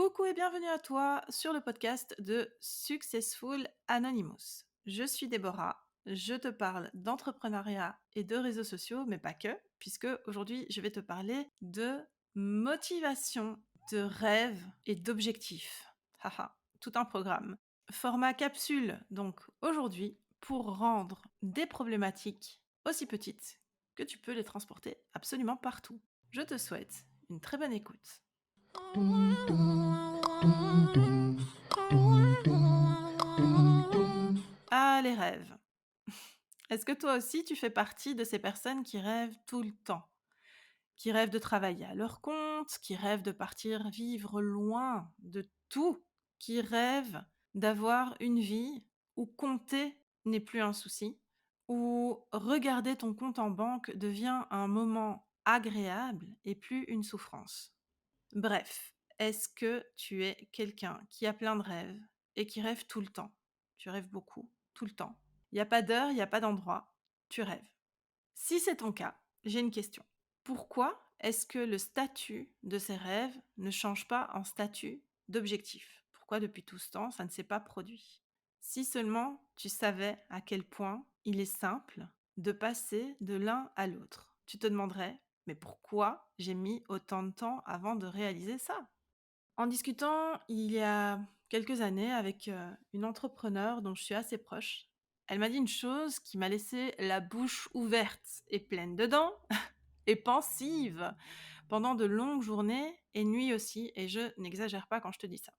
Coucou et bienvenue à toi sur le podcast de Successful Anonymous. Je suis Déborah, je te parle d'entrepreneuriat et de réseaux sociaux, mais pas que, puisque aujourd'hui je vais te parler de motivation, de rêve et d'objectifs. Haha, tout un programme. Format capsule, donc aujourd'hui, pour rendre des problématiques aussi petites que tu peux les transporter absolument partout. Je te souhaite une très bonne écoute. Ah, les rêves. Est-ce que toi aussi tu fais partie de ces personnes qui rêvent tout le temps? Qui rêvent de travailler à leur compte, qui rêvent de partir vivre loin de tout, qui rêvent d'avoir une vie où compter n'est plus un souci, où regarder ton compte en banque devient un moment agréable et plus une souffrance. Bref, est-ce que tu es quelqu'un qui a plein de rêves et qui rêve tout le temps? Tu rêves beaucoup, tout le temps. Il n'y a pas d'heure, il n'y a pas d'endroit, tu rêves. Si c'est ton cas, j'ai une question. Pourquoi est-ce que le statut de ces rêves ne change pas en statut d'objectif? Pourquoi depuis tout ce temps, ça ne s'est pas produit? Si seulement tu savais à quel point il est simple de passer de l'un à l'autre, tu te demanderais, mais pourquoi j'ai mis autant de temps avant de réaliser ça? En discutant il y a quelques années avec une entrepreneure dont je suis assez proche, elle m'a dit une chose qui m'a laissé la bouche ouverte et pleine de dents et pensive pendant de longues journées et nuits aussi, et je n'exagère pas quand je te dis ça.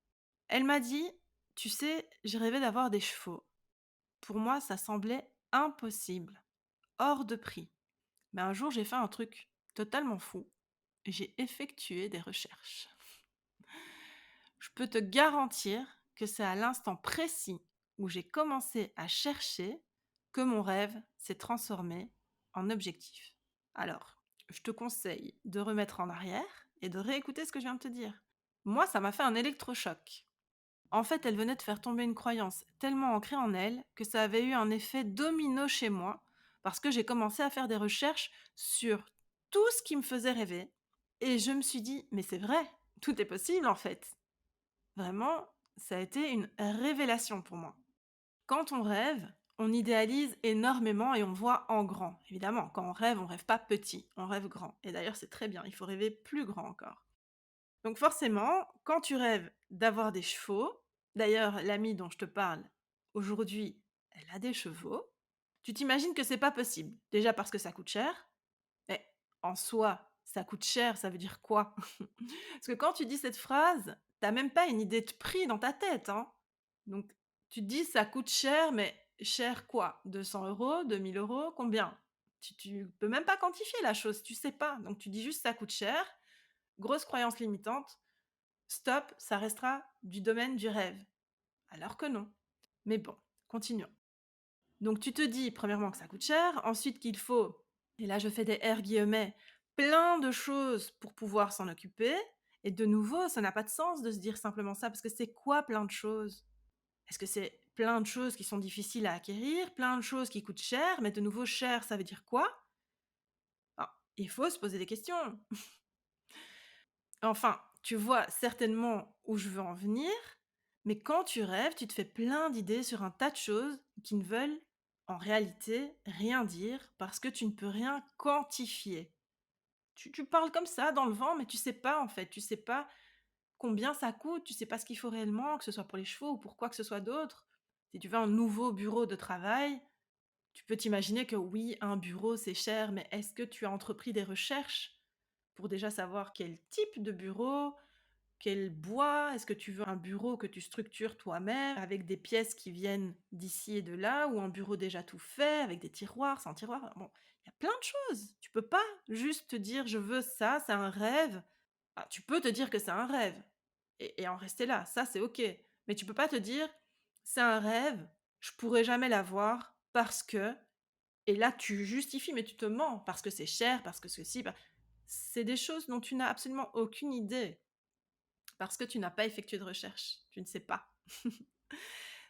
Elle m'a dit, tu sais, je rêvais d'avoir des chevaux. Pour moi, ça semblait impossible, hors de prix. Mais un jour, j'ai fait un truc totalement fou. J'ai effectué des recherches. Je peux te garantir que c'est à l'instant précis où j'ai commencé à chercher que mon rêve s'est transformé en objectif. Alors, je te conseille de remettre en arrière et de réécouter ce que je viens de te dire. Moi, ça m'a fait un électrochoc. En fait, elle venait de faire tomber une croyance tellement ancrée en elle que ça avait eu un effet domino chez moi parce que j'ai commencé à faire des recherches sur tout ce qui me faisait rêver et je me suis dit, mais c'est vrai, tout est possible en fait. Vraiment, ça a été une révélation pour moi. Quand on rêve, on idéalise énormément et on voit en grand. Évidemment, quand on rêve pas petit, on rêve grand. Et d'ailleurs, c'est très bien, il faut rêver plus grand encore. Donc forcément, quand tu rêves d'avoir des chevaux, d'ailleurs, l'amie dont je te parle aujourd'hui, elle a des chevaux, tu t'imagines que c'est pas possible. Déjà parce que ça coûte cher, mais en soi, ça coûte cher, ça veut dire quoi? Parce que quand tu dis cette phrase, t'as même pas une idée de prix dans ta tête, hein. Donc tu te dis: «Ça coûte cher», mais cher quoi? 200 €, 2 000 €, combien? Tu peux même pas quantifier la chose, tu sais pas. Donc tu dis juste: «Ça coûte cher», grosse croyance limitante, stop, ça restera du domaine du rêve. Alors que non. Mais bon, continuons. Donc tu te dis premièrement que ça coûte cher, ensuite qu'il faut, et là je fais des R guillemets, plein de choses pour pouvoir s'en occuper. Et de nouveau, ça n'a pas de sens de se dire simplement ça, parce que c'est quoi plein de choses? Est-ce que c'est plein de choses qui sont difficiles à acquérir, plein de choses qui coûtent cher, mais de nouveau cher, ça veut dire quoi? Ah, il faut se poser des questions. Enfin, tu vois certainement où je veux en venir, mais quand tu rêves, tu te fais plein d'idées sur un tas de choses qui ne veulent en réalité rien dire parce que tu ne peux rien quantifier. Tu parles comme ça dans le vent, mais tu sais pas en fait, tu sais pas combien ça coûte, tu sais pas ce qu'il faut réellement, que ce soit pour les chevaux ou pour quoi que ce soit d'autre. Si tu veux un nouveau bureau de travail, tu peux t'imaginer que oui, un bureau c'est cher, mais est-ce que tu as entrepris des recherches pour déjà savoir quel type de bureau, quel bois? Est-ce que tu veux un bureau que tu structures toi-même avec des pièces qui viennent d'ici et de là, ou un bureau déjà tout fait avec des tiroirs, sans tiroirs? Bon, il y a plein de choses. Tu peux pas juste te dire je veux ça, c'est un rêve. Ah, tu peux te dire que c'est un rêve et en rester là, ça c'est OK. Mais tu peux pas te dire c'est un rêve, je pourrai jamais l'avoir parce que, et là tu justifies, mais tu te mens parce que c'est cher, parce que ceci, c'est des choses dont tu n'as absolument aucune idée. Parce que tu n'as pas effectué de recherche, tu ne sais pas.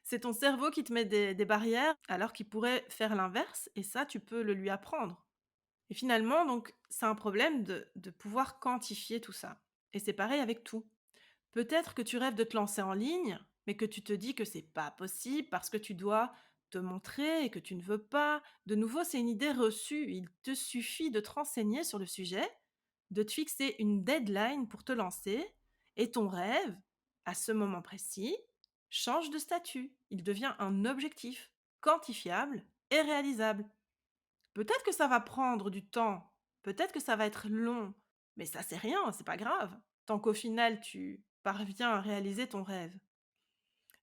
C'est ton cerveau qui te met des barrières alors qu'il pourrait faire l'inverse et ça, tu peux le lui apprendre. Et finalement, donc, c'est un problème de pouvoir quantifier tout ça. Et c'est pareil avec tout. Peut-être que tu rêves de te lancer en ligne, mais que tu te dis que c'est pas possible parce que tu dois te montrer et que tu ne veux pas. De nouveau, c'est une idée reçue. Il te suffit de te renseigner sur le sujet, de te fixer une deadline pour te lancer et ton rêve, à ce moment précis, change de statut. Il devient un objectif quantifiable et réalisable. Peut-être que ça va prendre du temps, peut-être que ça va être long, mais ça c'est rien, c'est pas grave, tant qu'au final tu parviens à réaliser ton rêve.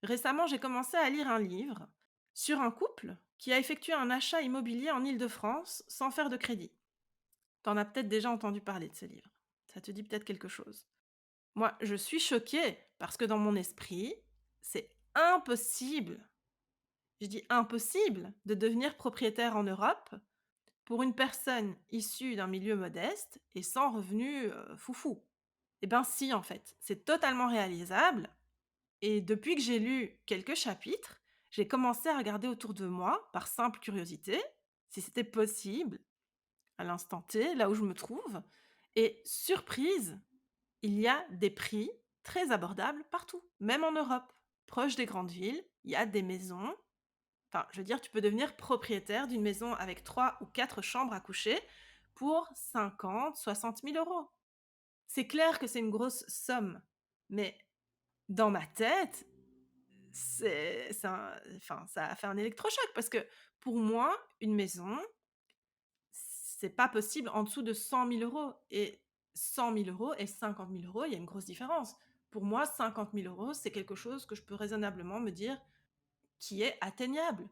Récemment, j'ai commencé à lire un livre sur un couple qui a effectué un achat immobilier en Île-de-France sans faire de crédit. T'en as peut-être déjà entendu parler de ce livre. Ça te dit peut-être quelque chose. Moi, je suis choquée parce que dans mon esprit, c'est impossible, je dis impossible, de devenir propriétaire en Europe pour une personne issue d'un milieu modeste et sans revenu, foufou. Eh ben si, en fait, c'est totalement réalisable et depuis que j'ai lu quelques chapitres, j'ai commencé à regarder autour de moi, par simple curiosité, si c'était possible, à l'instant T, là où je me trouve et surprise, il y a des prix très abordables partout, même en Europe. Proche des grandes villes, il y a des maisons. Enfin, je veux dire, tu peux devenir propriétaire d'une maison avec 3 ou 4 chambres à coucher pour 50 000 – 60 000 euros. C'est clair que c'est une grosse somme, mais dans ma tête, enfin, ça a fait un électrochoc parce que pour moi, une maison, c'est pas possible en dessous de 100 000 euros. Et 100 000 euros et 50 000 euros, il y a une grosse différence. Pour moi, 50 000 euros, c'est quelque chose que je peux raisonnablement me dire qui est atteignable.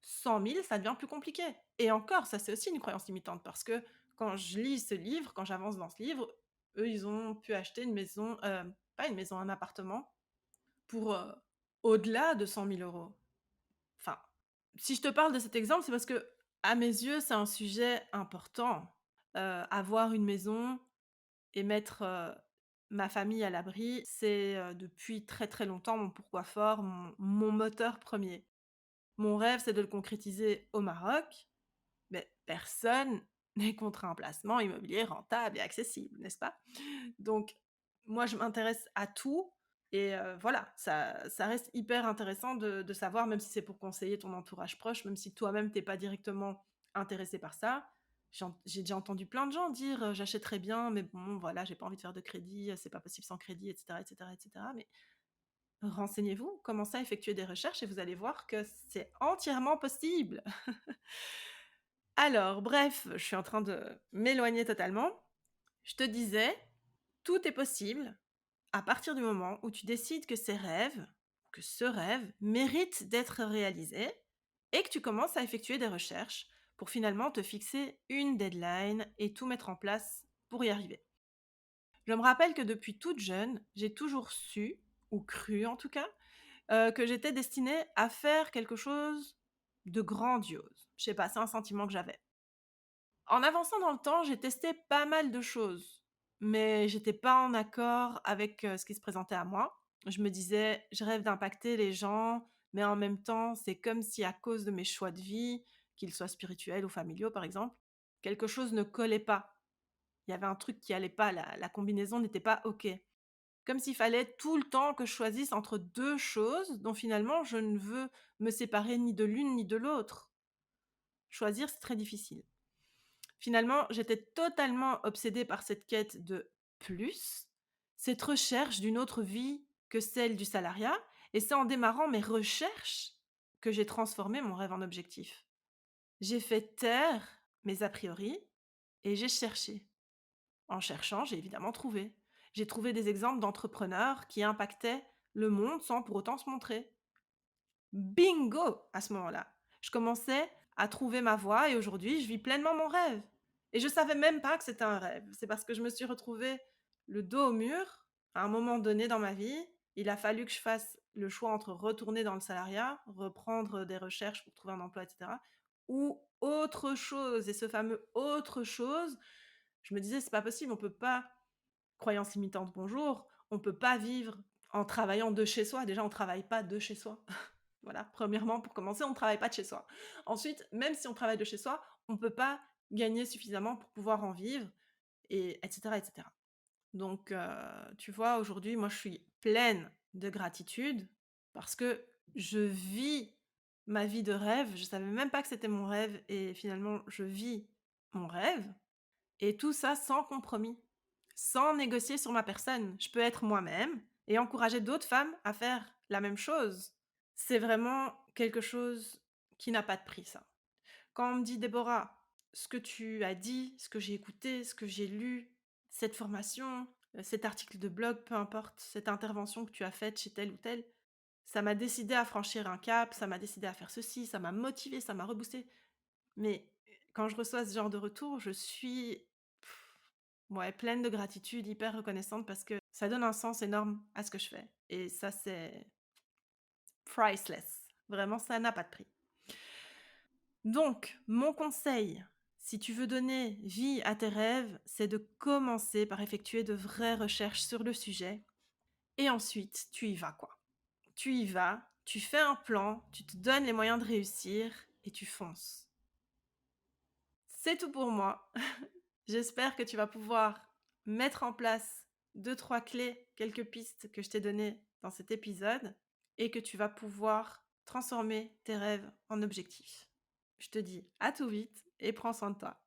100 000, ça devient plus compliqué. Et encore, ça c'est aussi une croyance limitante parce que quand je lis ce livre, quand j'avance dans ce livre, eux, ils ont pu acheter une maison, pas une maison, un appartement pour au-delà de 100 000 euros. Enfin, si je te parle de cet exemple, c'est parce que, à mes yeux, c'est un sujet important. Avoir une maison et mettre ma famille à l'abri, c'est depuis très très longtemps mon pourquoi fort, mon moteur premier. Mon rêve, c'est de le concrétiser au Maroc, mais personne n'est contre un placement immobilier rentable et accessible, n'est-ce pas? Donc moi, je m'intéresse à tout et voilà, ça reste hyper intéressant de savoir, même si c'est pour conseiller ton entourage proche, même si toi-même tu es pas directement intéressé par ça. J'ai déjà entendu plein de gens dire: «J'achèterais bien, mais bon, voilà, j'ai pas envie de faire de crédit, c'est pas possible sans crédit» et cetera et cetera et cetera. Mais renseignez-vous, commencez à effectuer des recherches et vous allez voir que c'est entièrement possible. Alors bref, je suis en train de m'éloigner totalement. Je te disais, tout est possible à partir du moment où tu décides que ce rêve mérite d'être réalisé et que tu commences à effectuer des recherches pour finalement te fixer une deadline et tout mettre en place pour y arriver. Je me rappelle que depuis toute jeune, j'ai toujours su, ou cru en tout cas, que j'étais destinée à faire quelque chose de grandiose. Je sais pas, c'est un sentiment que j'avais. En avançant dans le temps, j'ai testé pas mal de choses, mais j'étais pas en accord avec, ce qui se présentait à moi. Je me disais: «Je rêve d'impacter les gens, mais en même temps, c'est comme si à cause de mes choix de vie, qu'ils soient spirituels ou familiaux par exemple, quelque chose ne collait pas». Il y avait un truc qui allait pas, la combinaison n'était pas OK. Comme s'il fallait tout le temps que je choisisse entre 2 choses dont finalement je ne veux me séparer ni de l'une ni de l'autre. Choisir, c'est très difficile. Finalement, j'étais totalement obsédée par cette quête de plus, cette recherche d'une autre vie que celle du salariat, et c'est en démarrant mes recherches que j'ai transformé mon rêve en objectif. J'ai fait taire mes a priori et j'ai cherché. En cherchant, j'ai évidemment trouvé. J'ai trouvé des exemples d'entrepreneurs qui impactaient le monde sans pour autant se montrer. Bingo! À ce moment-là, je commençais à trouver ma voie et aujourd'hui, je vis pleinement mon rêve. Et je savais même pas que c'était un rêve. C'est parce que je me suis retrouvée le dos au mur à un moment donné dans ma vie. Il a fallu que je fasse le choix entre retourner dans le salariat, reprendre des recherches pour trouver un emploi, et cetera, ou autre chose. Et ce fameux autre chose, je me disais: «C'est pas possible, on peut pas». Croyance limitante, bonjour, on peut pas vivre en travaillant de chez soi. Déjà, on travaille pas de chez soi. Voilà, premièrement, pour commencer, on ne travaille pas de chez soi. Ensuite, même si on travaille de chez soi, on ne peut pas gagner suffisamment pour pouvoir en vivre et etc. Donc tu vois, aujourd'hui, moi, je suis pleine de gratitude parce que je vis ma vie de rêve. Je savais même pas que c'était mon rêve et finalement je vis mon rêve et tout ça sans compromis, sans négocier sur ma personne. Je peux être moi-même et encourager d'autres femmes à faire la même chose. C'est vraiment quelque chose qui n'a pas de prix, ça. Quand on me dit: «Déborah, ce que tu as dit, ce que j'ai écouté, ce que j'ai lu, cette formation, cet article de blog, peu importe, cette intervention que tu as faite chez tel ou tel, ça m'a décidé à franchir un cap, ça m'a décidé à faire ceci, ça m'a motivé, ça m'a reboosté». Mais quand je reçois ce genre de retour, je suis ouais, pleine de gratitude, hyper reconnaissante parce que ça donne un sens énorme à ce que je fais et ça, c'est priceless. Vraiment, ça n'a pas de prix. Donc, mon conseil, si tu veux donner vie à tes rêves, c'est de commencer par effectuer de vraies recherches sur le sujet et ensuite, tu y vas quoi. Tu y vas, tu fais un plan, tu te donnes les moyens de réussir et tu fonces. C'est tout pour moi. J'espère que tu vas pouvoir mettre en place 2-3 clés, quelques pistes que je t'ai données dans cet épisode et que tu vas pouvoir transformer tes rêves en objectifs. Je te dis à tout vite et prends soin de toi.